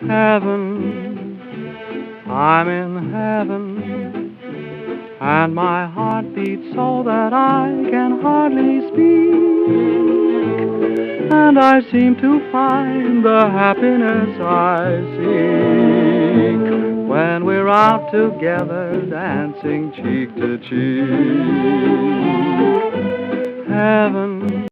Heaven, I'm in heaven, and my heart beats so that I can hardly speak, and I seem to find the happiness I seek when we're out together dancing cheek to cheek. Heaven